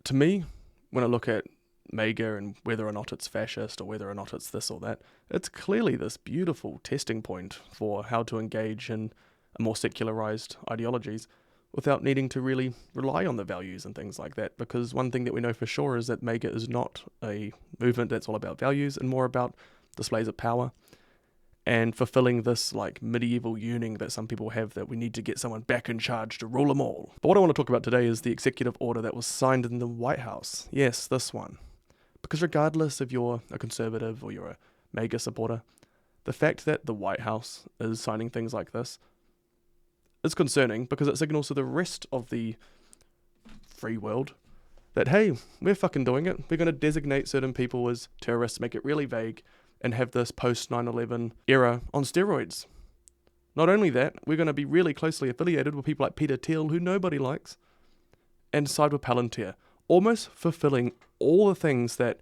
To me, when I look at MAGA and whether or not it's fascist or whether or not it's this or that, it's clearly this beautiful testing point for how to engage in a more secularized ideologies without needing to really rely on the values and things like that. Because one thing that we know for sure is that MAGA is not a movement that's all about values and more about displays of power and fulfilling this like medieval yearning that some people have that we need to get someone back in charge to rule them all. But what I want to talk about today is the executive order that was signed in the White House. Yes, this one. Because regardless if you're a conservative or you're a MAGA supporter, the fact that the White House is signing things like this is concerning because it signals to the rest of the free world that, hey, we're fucking doing it. We're going to designate certain people as terrorists, make it really vague, and have this post-9/11 era on steroids. Not only that, we're going to be really closely affiliated with people like Peter Thiel, who nobody likes, and side with Palantir, almost fulfilling all the things that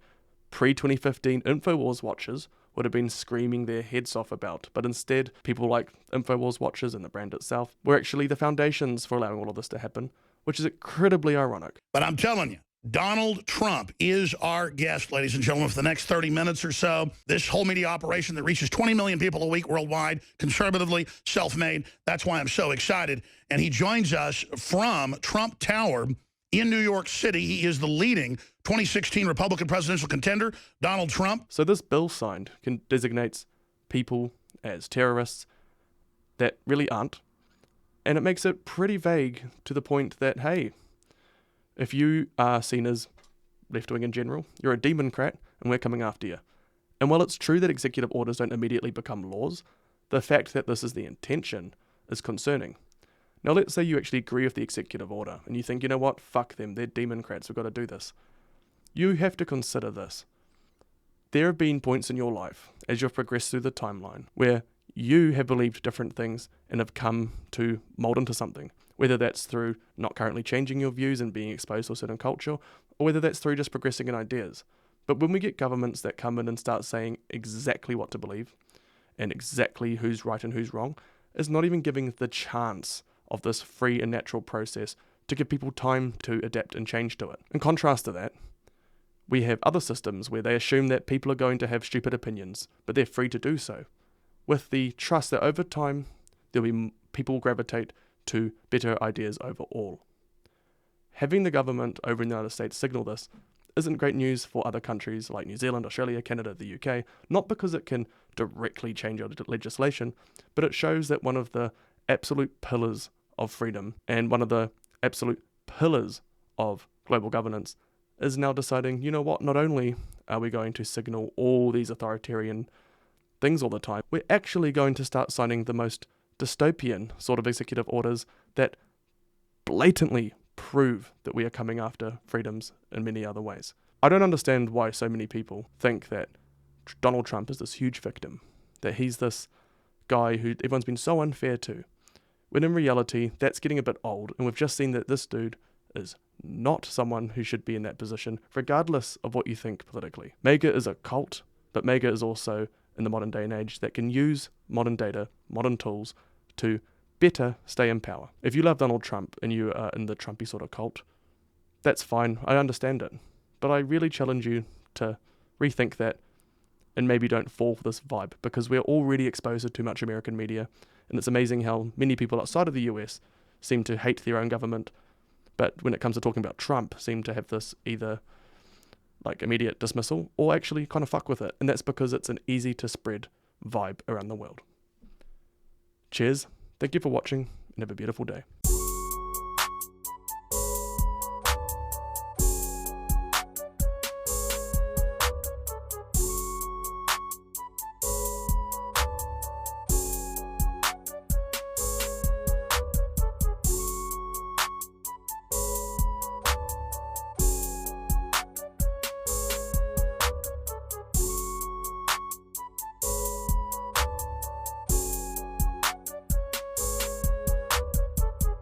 pre-2015 InfoWars watchers would have been screaming their heads off about. But instead, people like InfoWars watchers and the brand itself were actually the foundations for allowing all of this to happen, which is incredibly ironic. But I'm telling you, Donald Trump is our guest, ladies and gentlemen, for the next 30 minutes or so. This whole media operation that reaches 20 million people a week worldwide, conservatively, self-made. That's why I'm so excited. And he joins us from Trump Tower in New York City. He is the leading 2016 Republican presidential contender, Donald Trump. So this bill signed designates people as terrorists that really aren't. And it makes it pretty vague to the point that, hey, if you are seen as left-wing in general, you're a Democrat and we're coming after you. And while it's true that executive orders don't immediately become laws, the fact that this is the intention is concerning. Now let's say you actually agree with the executive order and you think, you know what, fuck them, they're Democrats, we've got to do this. You have to consider this. There have been points in your life, as you've progressed through the timeline, where you have believed different things and have come to mold into something. Whether that's through not currently changing your views and being exposed to a certain culture, or whether that's through just progressing in ideas. But when we get governments that come in and start saying exactly what to believe, and exactly who's right and who's wrong, is not even giving the chance of this free and natural process to give people time to adapt and change to it. In contrast to that, we have other systems where they assume that people are going to have stupid opinions, but they're free to do so, with the trust that over time there'll be people gravitate to better ideas overall. Having the government over in the United States signal this isn't great news for other countries like New Zealand, Australia, Canada, the UK, not because it can directly change our legislation, but it shows that one of the absolute pillars of freedom and one of the absolute pillars of global governance is now deciding, you know what, not only are we going to signal all these authoritarian things all the time, we're actually going to start signing the most dystopian sort of executive orders that blatantly prove that we are coming after freedoms in many other ways. I don't understand why so many people think that Donald Trump is this huge victim, that he's this guy who everyone's been so unfair to, when in reality that's getting a bit old, and we've just seen that this dude is not someone who should be in that position, regardless of what you think politically. MAGA is a cult, but MAGA is also in the modern day and age that can use modern data, modern tools to better stay in power. If you love Donald Trump and you are in the Trumpy sort of cult, that's fine, I understand it. But I really challenge you to rethink that and maybe don't fall for this vibe, because we're already exposed to too much American media, and it's amazing how many people outside of the US seem to hate their own government, but when it comes to talking about Trump, seem to have this either like immediate dismissal or actually kind of fuck with it, and that's because it's an easy to spread vibe around the world. Cheers, thank you for watching, and have a beautiful day.